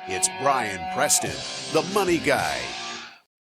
It's Brian Preston, the money guy.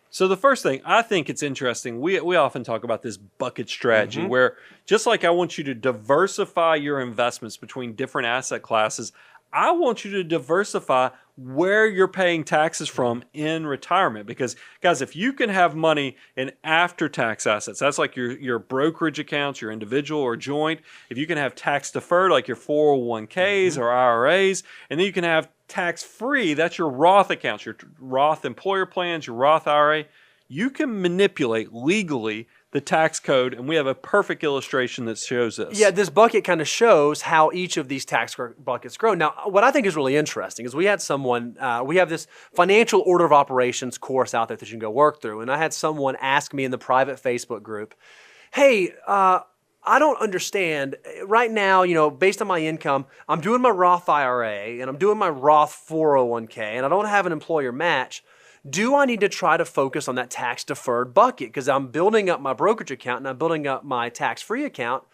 So the first thing, I think it's interesting, we often talk about this bucket strategy where just like I want you to diversify your investments between different asset classes, I want you to diversify where you're paying taxes from in retirement. Because, guys, if you can have money in after-tax assets, that's like your brokerage accounts, your individual or joint. If you can have tax-deferred, like your 401ks or IRAs, and then you can have tax-free, that's your Roth accounts, your Roth employer plans, your Roth IRA. You can manipulate legally the tax code, and we have a perfect illustration that shows this. Yeah, this bucket kind of shows how each of these tax buckets grow. Now, what I think is really interesting is we had someone, we have this financial order of operations course out there that you can go work through, and I had someone ask me in the private Facebook group, hey, I don't understand. Right now, based on my income, I'm doing my Roth IRA and I'm doing my Roth 401k, and I don't have an employer match. Do I need to try to focus on that tax-deferred bucket? Because I'm building up my brokerage account and I'm building up my tax-free account.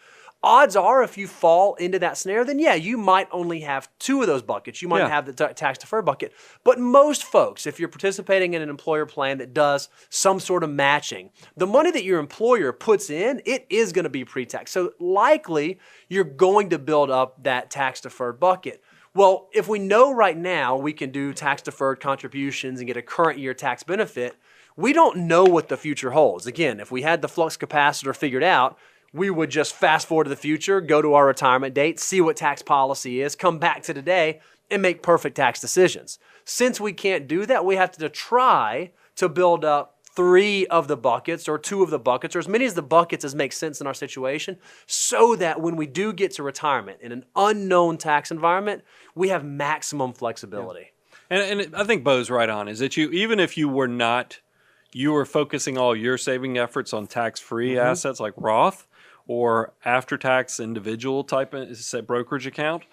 Odds are if you fall into that snare, then yeah, you might only have two of those buckets. You might have the tax-deferred bucket. But most folks, if you're participating in an employer plan that does some sort of matching, the money that your employer puts in, it is going to be pre-tax. So likely you're going to build up that tax-deferred bucket. Well, if we know right now we can do tax-deferred contributions and get a current year tax benefit, we don't know what the future holds. Again, if we had the flux capacitor figured out, we would just fast forward to the future, go to our retirement date, see what tax policy is, come back to today, and make perfect tax decisions. Since we can't do that, we have to try to build up three of the buckets or two of the buckets or as many of the buckets as makes sense in our situation so that when we do get to retirement in an unknown tax environment, we have maximum flexibility. Yeah. And I think Bo's right on, is that even if you were focusing all your saving efforts on tax-free assets like Roth or after-tax individual type brokerage account,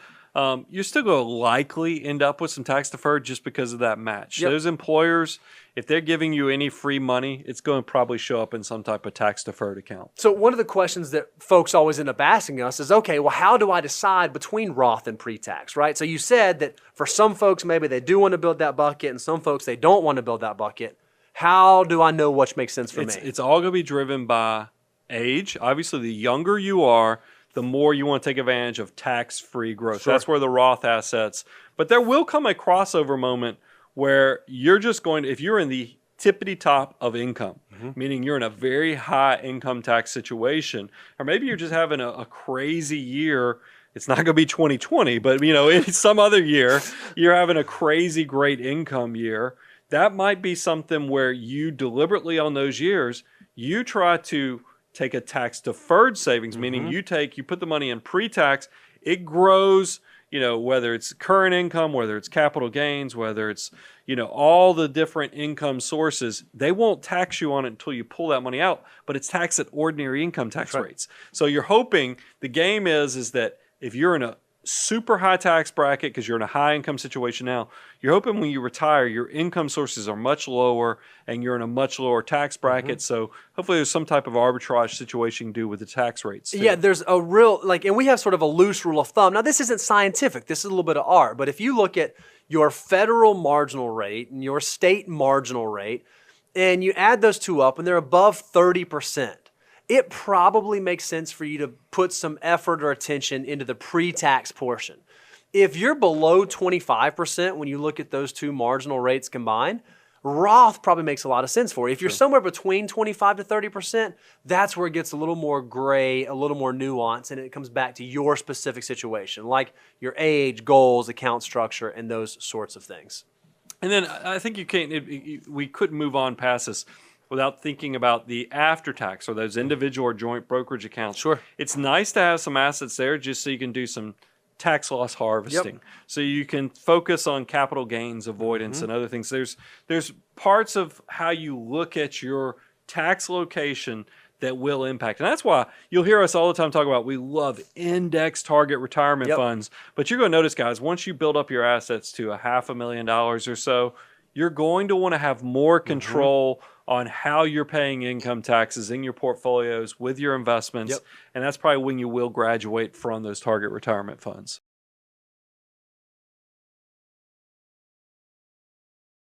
you're still going to likely end up with some tax deferred just because of that match. Yep. Those employers, if they're giving you any free money, it's going to probably show up in some type of tax deferred account. So one of the questions that folks always end up asking us is, okay, well, how do I decide between Roth and pre-tax, right? So you said that for some folks, maybe they do want to build that bucket, and some folks, they don't want to build that bucket. How do I know which makes sense for me? It's all going to be driven by age. Obviously, the younger you are, the more you want to take advantage of tax-free growth. Sure. That's where the Roth assets. But there will come a crossover moment where you're just going to, if you're in the tippity top of income, meaning you're in a very high income tax situation, or maybe you're just having a crazy year. It's not going to be 2020, but in some other year, you're having a crazy great income year. That might be something where you deliberately on those years, you try to take a tax-deferred savings, meaning you put the money in pre-tax, it grows, whether it's current income, whether it's capital gains, whether it's, all the different income sources, they won't tax you on it until you pull that money out, but it's taxed at ordinary income tax rates. So you're hoping, the game is that if you're in a super high tax bracket because you're in a high income situation now, you're hoping when you retire your income sources are much lower and you're in a much lower tax bracket. So hopefully there's some type of arbitrage situation you can do with the tax rates too. Yeah, there's a real and we have sort of a loose rule of thumb. Now this isn't scientific, this is a little bit of art, but if you look at your federal marginal rate and your state marginal rate and you add those two up and they're above 30%, it probably makes sense for you to put some effort or attention into the pre-tax portion. If you're below 25% when you look at those two marginal rates combined, Roth probably makes a lot of sense for you. If you're somewhere between 25 to 30%, that's where it gets a little more gray, a little more nuanced, and it comes back to your specific situation, like your age, goals, account structure, and those sorts of things. And then I think we couldn't move on past this without thinking about the after-tax or those individual or joint brokerage accounts. Sure. It's nice to have some assets there just so you can do some tax loss harvesting. Yep. So you can focus on capital gains avoidance and other things. There's parts of how you look at your tax location that will impact. And that's why you'll hear us all the time talk about we love index target retirement funds. But you're going to notice, guys, once you build up your assets to $500,000 or so, you're going to want to have more control on how you're paying income taxes in your portfolios with your investments. And that's probably when you will graduate from those target retirement funds.